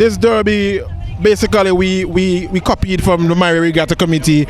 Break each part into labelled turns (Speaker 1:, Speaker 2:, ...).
Speaker 1: this derby, basically we copied from the Mario Regatta Committee.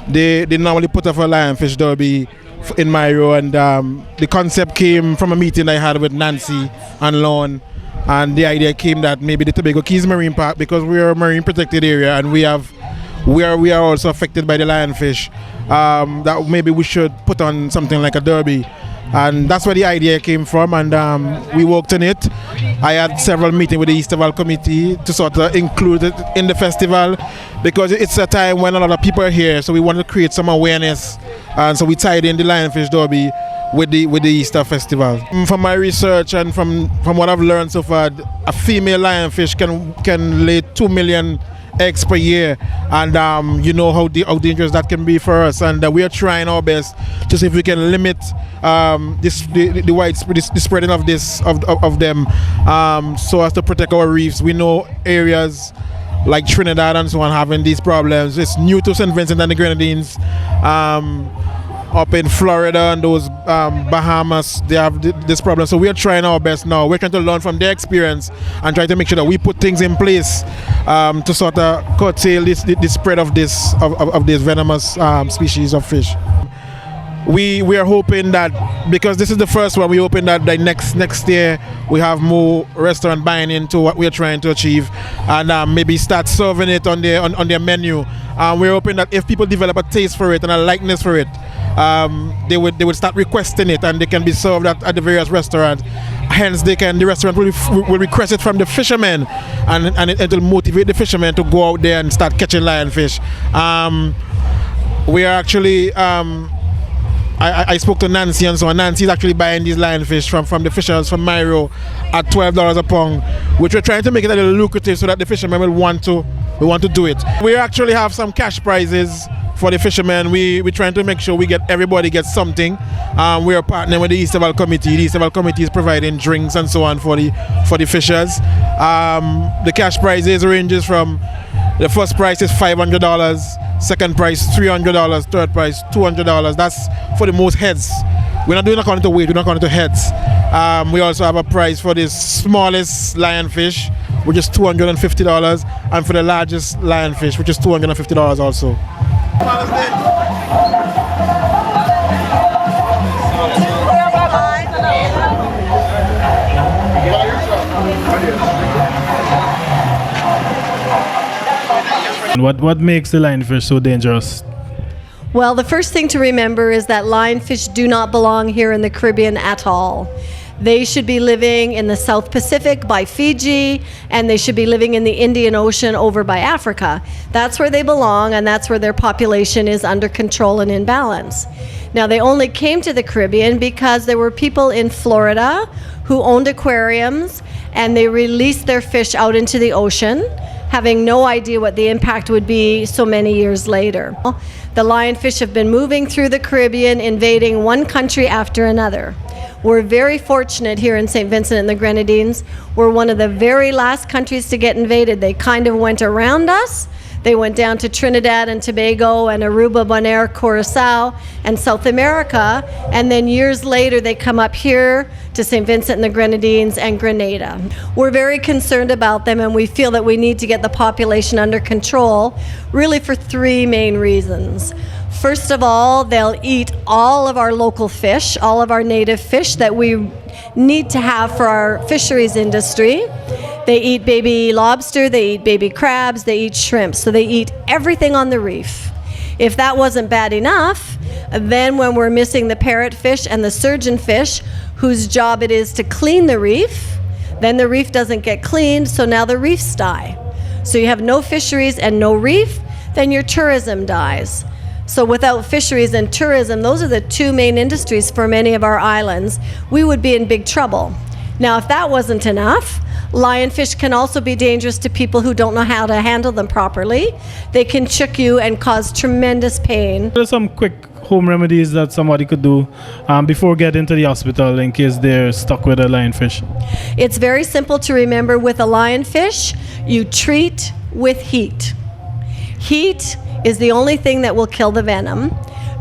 Speaker 1: They normally put up a lionfish derby in Mario, and the concept came from a meeting I had with Nancy and Lon, and the idea came that maybe the Tobago Keys Marine Park, because we are a marine protected area and we are also affected by the lionfish, that maybe we should put on something like a derby. And that's where the idea came from, and we worked on it. I had several meetings with the Easterval Committee to sort of include it in the festival, because it's a time when a lot of people are here, so we wanted to create some awareness, and so we tied in the Lionfish Derby with the Easter Festival. From my research and from what I've learned so far, a female lionfish can lay 2 million eggs per year, and you know how dangerous that can be for us, and we are trying our best to see if we can limit the spreading of them, so as to protect our reefs. We know areas like Trinidad and so on having these problems. It's new to St. Vincent and the Grenadines. Up in Florida and those Bahamas, they have this problem. So we are trying our best now. We're trying to learn from their experience and try to make sure that we put things in place to sort of curtail the spread of this venomous species of fish. We are hoping that, because this is the first one, we're hoping that the next year we have more restaurant buying into what we're trying to achieve, and maybe start serving it on their menu. We're hoping that if people develop a taste for it and a likeness for it, they would start requesting it, and they can be served at the various restaurants. Hence, the restaurant will request it from the fishermen, and it will motivate the fishermen to go out there and start catching lionfish. We are actually. I spoke to Nancy, and so on. Nancy's actually buying these lionfish from the fishers from Mairo at $12 a pound, which we're trying to make it a little lucrative so that the fishermen will want to do it. We actually have some cash prizes for the fishermen. We're trying to make sure everybody gets something. We are partnering with the Easterval Committee. The Easterval Committee is providing drinks and so on for the fishers. The cash prizes ranges from, the first prize is $500, second prize $300, third prize $200. That's for the most heads. We're not doing according to weight, we're not according to heads. We also have a prize for the smallest lionfish, which is $250, and for the largest lionfish, which is $250 also.
Speaker 2: What makes the lionfish so dangerous?
Speaker 3: Well, the first thing to remember is that lionfish do not belong here in the Caribbean at all. They should be living in the South Pacific by Fiji, and they should be living in the Indian Ocean over by Africa. That's where they belong, and that's where their population is under control and in balance. Now, they only came to the Caribbean because there were people in Florida who owned aquariums, and they released their fish out into the ocean, having no idea what the impact would be so many years later. The lionfish have been moving through the Caribbean, invading one country after another. We're very fortunate here in St. Vincent and the Grenadines. We're one of the very last countries to get invaded. They kind of went around us. They went down to Trinidad and Tobago and Aruba, Bonaire, Curacao, and South America. And then years later, they come up here to St. Vincent and the Grenadines and Grenada. We're very concerned about them, and we feel that we need to get the population under control, really for three main reasons. First of all, they'll eat all of our local fish, all of our native fish that we need to have for our fisheries industry. They eat baby lobster, they eat baby crabs, they eat shrimp, so they eat everything on the reef. If that wasn't bad enough, then when we're missing the parrotfish and the surgeonfish, whose job it is to clean the reef, then the reef doesn't get cleaned, so now the reefs die. So you have no fisheries and no reef, then your tourism dies. So without fisheries and tourism, those are the two main industries for many of our islands. We would be in big trouble. Now, if that wasn't enough, lionfish can also be dangerous to people who don't know how to handle them properly. They can choke you and cause tremendous pain.
Speaker 2: There's some quick home remedies that somebody could do before getting to the hospital in case they're stuck with a lionfish.
Speaker 3: It's very simple to remember with a lionfish. You treat with heat. Heat is the only thing that will kill the venom.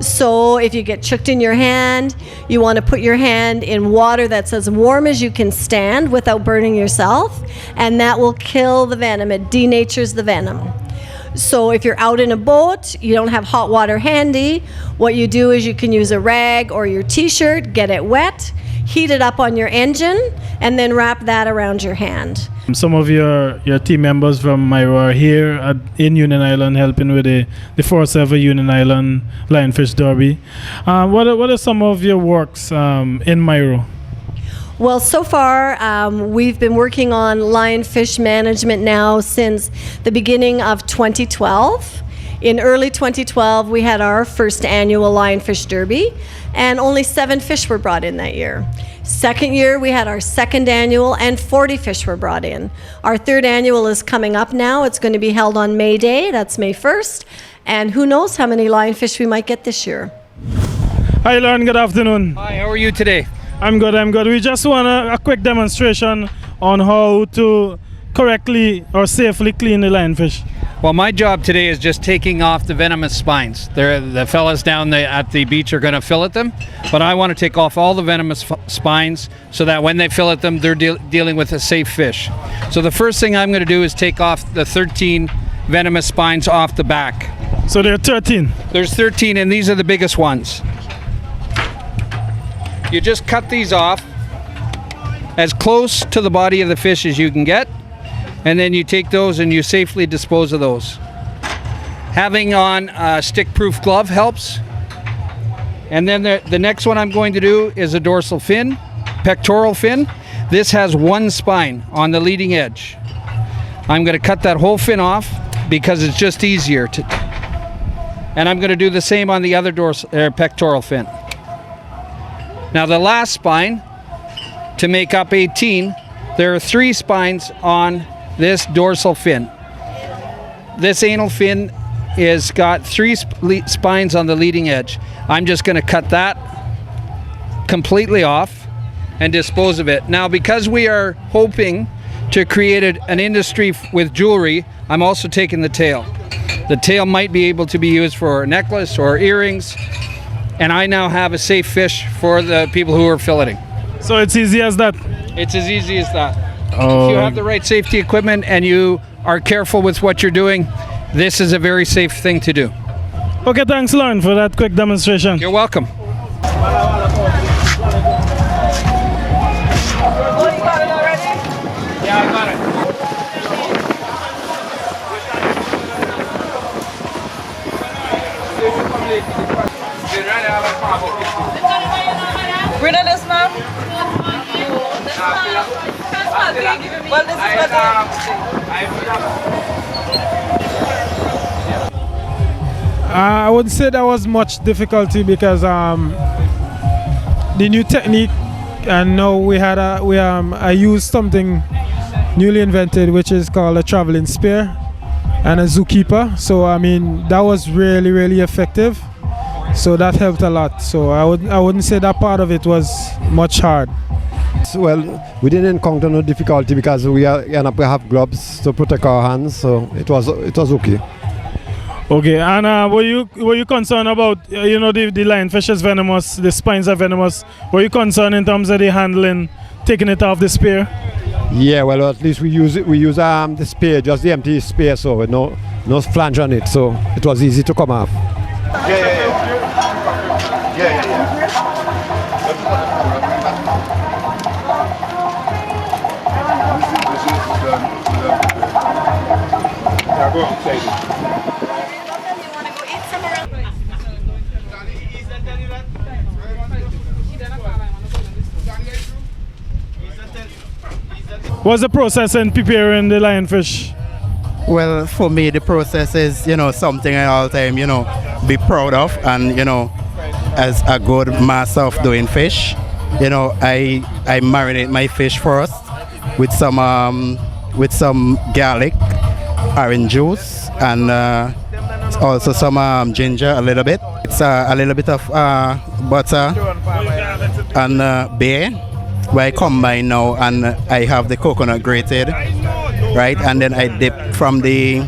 Speaker 3: So if you get chooked in your hand, you want to put your hand in water that's as warm as you can stand without burning yourself, and that will kill the venom. It denatures the venom. So if you're out in a boat, you don't have hot water handy, what you do is you can use a rag or your t-shirt, get it wet, heat it up on your engine, and then wrap that around your hand.
Speaker 2: Some of your team members from Myro are here in Union Island helping with the first ever Union Island Lionfish Derby. What are some of your works in Myro?
Speaker 3: Well, so far, we've been working on lionfish management now since the beginning of 2012. In early 2012, we had our first annual Lionfish Derby, and only 7 fish were brought in that year. Second year, we had our second annual, and 40 fish were brought in. Our third annual is coming up now. It's going to be held on May Day, that's May 1st, and who knows how many lionfish we might get this year.
Speaker 2: Hi, Lauren, good afternoon.
Speaker 4: Hi, how are you today?
Speaker 2: I'm good. We just want a quick demonstration on how to correctly or safely clean the lionfish.
Speaker 4: Well, my job today is just taking off the venomous spines. The fellas down at the beach are going to fillet them, but I want to take off all the venomous spines so that when they fillet them, they're dealing with a safe fish. So the first thing I'm going to do is take off the 13 venomous spines off the back.
Speaker 2: So there are 13?
Speaker 4: There's 13, and these are the biggest ones. You just cut these off as close to the body of the fish as you can get, and then you take those and you safely dispose of those. Having on a stick-proof glove helps. And then the next one I'm going to do is a dorsal fin, pectoral fin. This has 1 spine on the leading edge. I'm going to cut that whole fin off because it's just easier to. And I'm going to do the same on the other pectoral fin. Now the last spine, to make up 18, there are 3 spines on this dorsal fin. This anal fin is got 3 spines on the leading edge. I'm just going to cut that completely off and dispose of it. Now, because we are hoping to create an industry with jewelry, I'm also taking the tail. The tail might be able to be used for a necklace or earrings, and I now have a safe fish for the people who are filleting.
Speaker 2: So it's easy as that?
Speaker 4: It's as easy as that.
Speaker 2: Oh.
Speaker 4: If you have the right safety equipment and you are careful with what you're doing, this is a very safe thing to do.
Speaker 2: Okay, thanks, Lauren, for that quick demonstration.
Speaker 4: You're welcome. Yeah, I got it.
Speaker 5: Bring on this, ma'am. Well, this is
Speaker 1: I wouldn't say there was much difficulty because the new technique, and now I used something newly invented, which is called a traveling spear and a zookeeper. So I mean that was really, really effective. So that helped a lot. So I wouldn't say that part of it was much hard.
Speaker 6: Well, we didn't encounter no difficulty because we have gloves to protect our hands, so it was okay.
Speaker 2: Okay, and were you concerned about the lionfish is venomous, the spines are venomous? Were you concerned in terms of the handling, taking it off the spear?
Speaker 6: Yeah, well, at least we use the spear, just the empty spear, so no flange on it, so it was easy to come off.
Speaker 2: What's the process in preparing the lionfish?
Speaker 7: Well, for me, the process is, something I all time, be proud of, and, as a good master of doing fish, I marinate my fish first with some garlic, orange juice, and also some ginger, a little bit. It's a little bit of butter and bay, where I combine now, and I have the coconut grated, right? And then I dip from the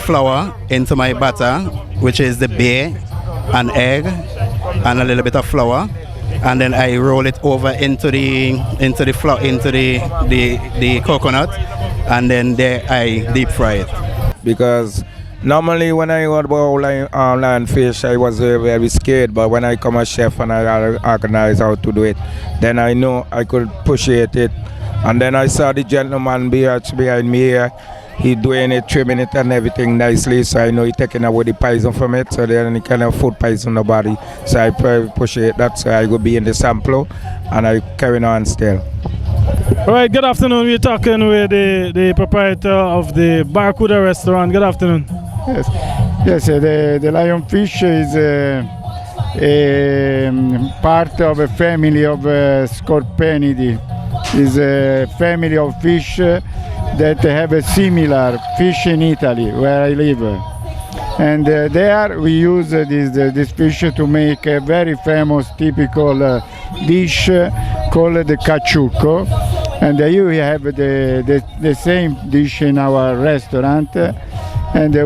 Speaker 7: flour into my butter, which is the bay, an egg and a little bit of flour, and then I roll it over into the coconut, and then there I deep fry it.
Speaker 8: Because normally when I heard about LionFish, I was very scared, but when I become a chef and I organize how to do it, then I know I could appreciate it. And then I saw the gentleman behind me here. He doing it, trimming it and everything nicely, so I know he taking away the poison from it, so there any kind of food poison in the body. So I appreciate that, so I will be in the sample and I carry on still.
Speaker 2: All right, good afternoon. We're talking with the proprietor of the Barracuda restaurant. Good afternoon.
Speaker 9: Yes, the LionFish is a part of a family of Scorpenidae. Is a family of fish that have a similar fish in Italy, where I live. And there we use this fish to make a very famous typical dish called the caciucco. And here we have the same dish in our restaurant. And I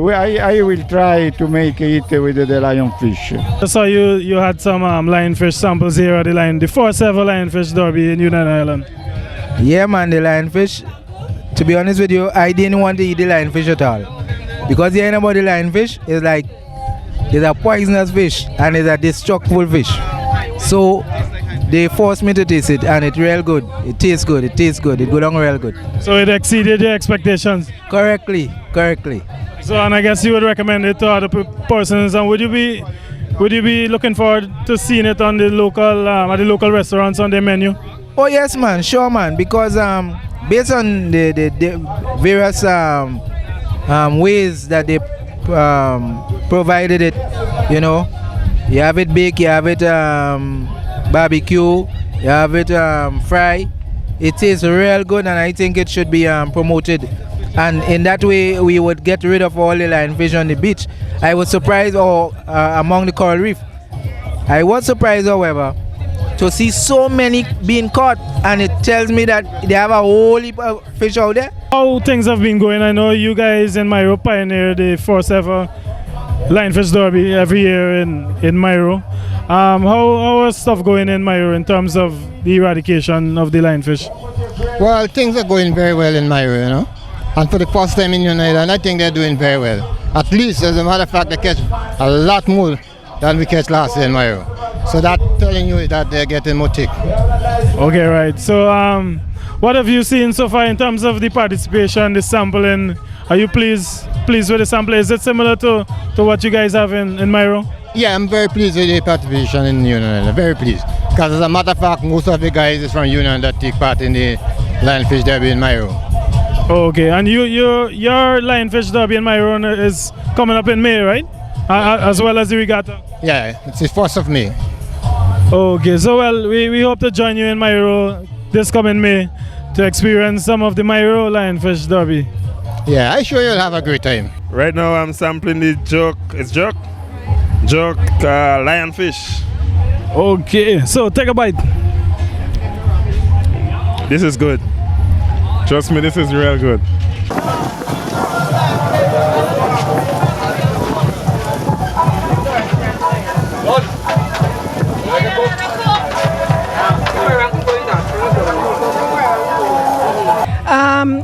Speaker 9: will try to make it with the LionFish.
Speaker 2: So you had some LionFish samples here at the first ever LionFish Derby in United Island.
Speaker 10: Yeah, man, the LionFish. To be honest with you, I didn't want to eat the LionFish at all, because the thing about the LionFish is like it's a poisonous fish and it's a destructive fish. So they forced me to taste it, and it's real good. It tastes good. It tastes good. It goes on real good.
Speaker 2: So it exceeded your expectations.
Speaker 10: Correctly.
Speaker 2: So, and I guess you would recommend it to other persons. And would you be looking forward to seeing it on the local at the local restaurants on their menu?
Speaker 10: Oh yes, man, sure, man. Because based on the various ways that they provided it, you know, you have it baked, you have it barbecue, you have it fry. It tastes real good, and I think it should be promoted. And in that way, we would get rid of all the LionFish on the beach. I was surprised, among the coral reef. I was surprised, however, to see so many being caught, and it tells me that they have a whole heap of fish out there.
Speaker 2: How things have been going? I know you guys in Myro pioneer the first ever LionFish Derby every year in Myro. How is stuff going in Myro in terms of the eradication of the LionFish?
Speaker 11: Well, things are going very well in Myro, you know. And for the first time in United Island, I think they're doing very well. At least, as a matter of fact, they catch a lot more than we catch last year in Myro. So that's telling you that they're getting more thick.
Speaker 2: Okay, right. So what have you seen so far in terms of the participation, the sampling? Are you pleased with the sample? Is it similar to what you guys have in Myro?
Speaker 11: Yeah, I'm very pleased with the participation in Union. Very pleased. Because as a matter of fact, most of the guys is from Union that take part in the LionFish Derby in Myro.
Speaker 2: Okay, and your LionFish Derby in Myro is coming up in May, right? As well as the regatta?
Speaker 11: Yeah, it's the 1st of May.
Speaker 2: Okay, so well, we hope to join you in Myro this coming May to experience some of the Myro LionFish Derby.
Speaker 11: Yeah, I'm sure you'll have a great time.
Speaker 12: Right now I'm sampling the jerk LionFish.
Speaker 2: Okay, so take a bite.
Speaker 12: This is good. Trust me, this is real good.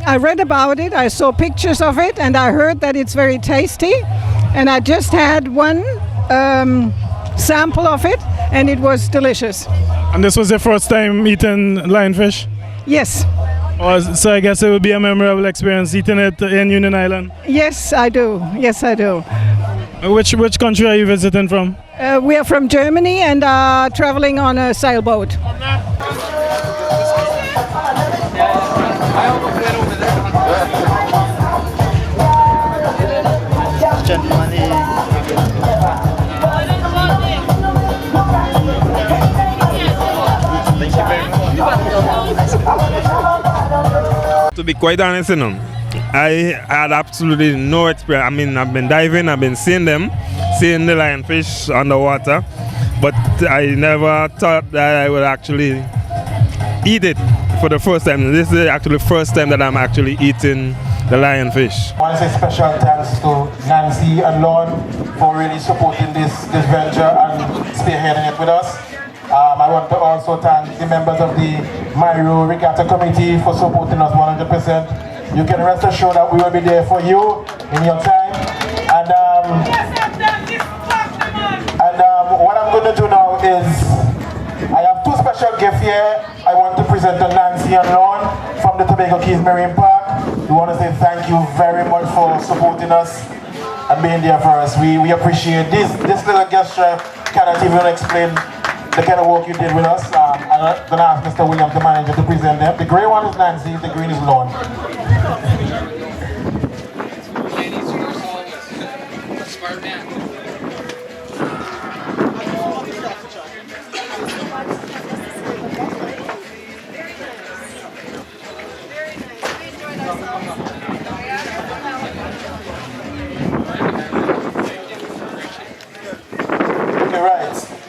Speaker 13: I read about it, I saw pictures of it, and I heard that it's very tasty. And I just had one sample of it, and it was delicious.
Speaker 2: And this was your first time eating LionFish?
Speaker 13: Yes.
Speaker 2: Oh, so I guess it would be a memorable experience eating it in Union Island?
Speaker 13: Yes, I do. Yes, I do.
Speaker 2: Which country are you visiting from?
Speaker 13: We are from Germany and are traveling on a sailboat.
Speaker 12: To be quite honest, you know, I had absolutely no experience. I mean, I've been diving, I've been seeing the LionFish underwater, but I never thought that I would actually eat it for the first time. This is actually the first time that I'm actually eating the lionfish.
Speaker 1: I want to say special thanks to Nancy and Lon for really supporting this venture and spearheading it with us. I want to also thank the members of the Myro Regatta Committee for supporting us 100%. You can rest assured that we will be there for you in your time. And what I'm going to do now is, I have two special gifts here. I want to present to Nancy and Lon from the Tobago Keys Marine Park. We want to say thank you very much for supporting us and being there for us. We appreciate this little gesture. Cannot even explain the kind of work you did with us. I'm going to ask Mr. William, the manager, to present them. The grey one is Nancy, the green is Lon.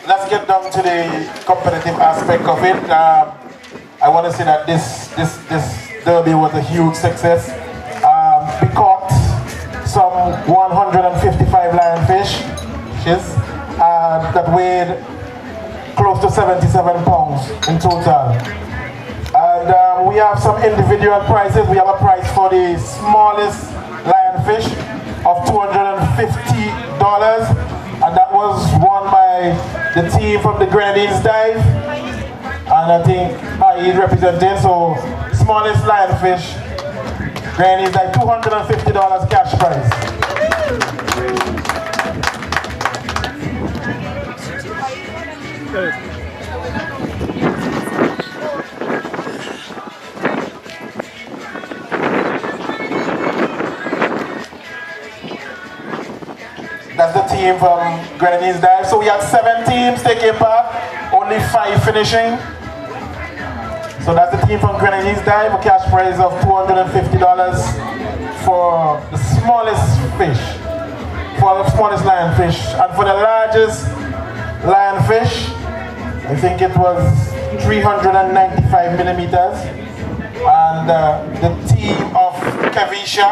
Speaker 1: Let's get down to the competitive aspect of it. I want to say that this derby was a huge success. We caught some 155 lionfish that weighed close to 77 pounds in total. And we have some individual prizes. We have a prize for the smallest lionfish of $250. And that was won by the team from the Grenadines Dive. And I think he's representing, so smallest lionfish, Grenadines Dive, $250 cash prize. That's the team from Grenadines Dive. So we had 7 teams taking part, only 5 finishing. So that's the team from Grenadines Dive, a cash prize of $250 for the smallest fish, for the smallest lionfish. And for the largest lionfish, I think it was 395 millimeters. And the team of Kavisha,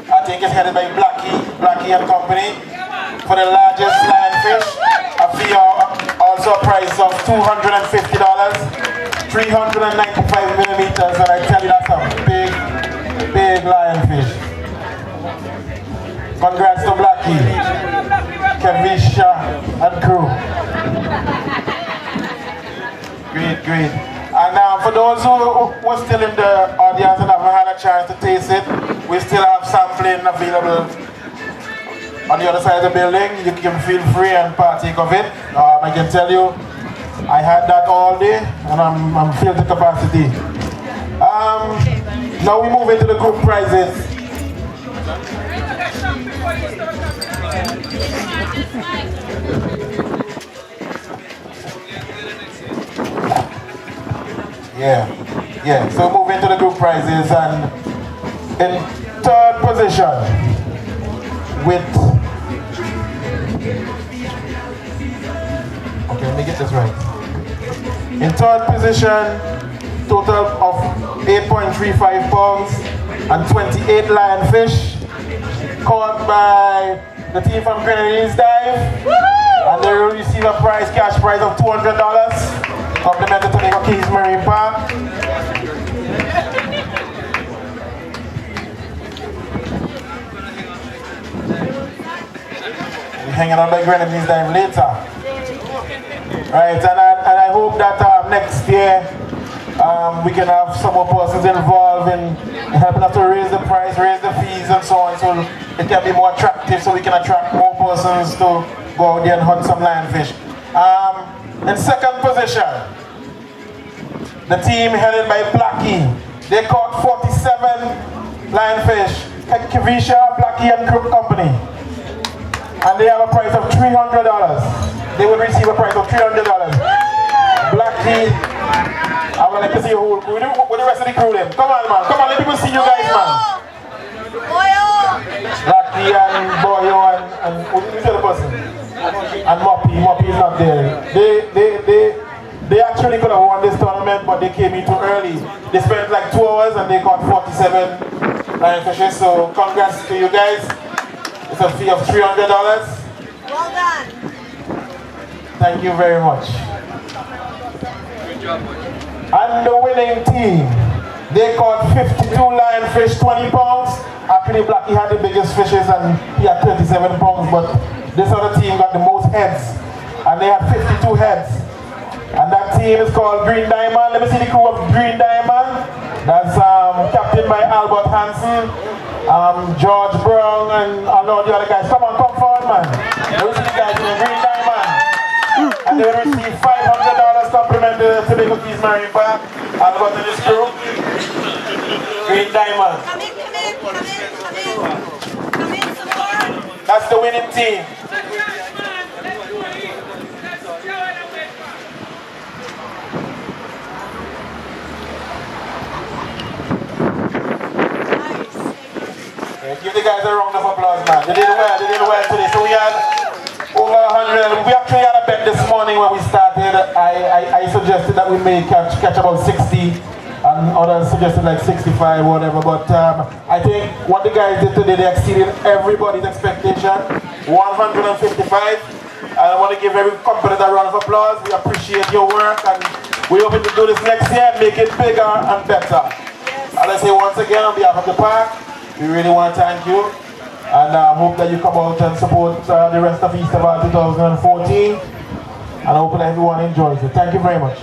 Speaker 1: I think it's headed by Blackie and Company. For the largest lionfish, a fee also a price of $250, 395 millimeters, and I tell you that's a big lionfish. Congrats to Blackie, Kavisha and crew. Great. And for those who were still in the audience and haven't had a chance to taste it, we still have sampling available on the other side of the building. You can feel free and partake of it. I can tell you, I had that all day and I'm filled to capacity. Now we move into the group prizes. Yeah. So move into the group prizes, and in 3rd position with, okay, let me get this right. In 3rd position, total of 8.35 pounds and 28 lionfish, caught by the team from Grenadines Dive, and they will receive a cash prize of $200. Complimented to Tobago Keys Marine Park. We're hanging out by Grenadines Dive later. Right, and I hope that next year we can have some more persons involved in helping us to raise the price, raise the fees and so on, so it can be more attractive, so we can attract more persons to go out there and hunt some lionfish. In 2nd position, the team headed by Blackie. They caught 47 lionfish. Kavisha, Blackie and Crook Company. And they have a price of $300. They will receive a price of $300. Blackie, I would like to see a whole crew. With the rest of the crew then. Come on, man. Come on, let people see you guys, man. Blackie and Boyo and who's the other person? And Moppy is not there. They actually could have won this tournament, but but they came in too early. They spent like 2 hours and they caught 47 lionfishes. So congrats to you guys. It's a fee of $300.
Speaker 3: Well done.
Speaker 1: Thank you very much.
Speaker 4: Good job, boys.
Speaker 1: And the winning team, they caught 52 lionfish, 20 pounds. Actually, Blackie had the biggest fishes and he had 37 pounds, but this other team got the most heads. And they had 52 heads. And that team is called Green Diamond. Let me see the crew of Green Diamond. That's captained by Albert Hansen, George Brown, and all the other guys. Come on, come forward, man. Let me see the guys in Green Diamond. And they will receive $500 compliment to Tobago Keys Marine Park. Albert and his crew. Green Diamond.
Speaker 3: Come in some more.
Speaker 1: That's the winning team. Give the guys a round of applause, man. They did well today. So we had over 100. We actually had a bet this morning when we started. I suggested that we may catch about 60, and others suggested like 65 or whatever. But I think what the guys did today, they exceeded everybody's expectation. 155. I want to give every competitor a round of applause. We appreciate your work, and we hope to do this next year and make it bigger and better. And I say once again on behalf of the park, we really want to thank you, and hope that you come out and support the rest of Easter Bar 2014, and I hope that everyone enjoys it. Thank you very much.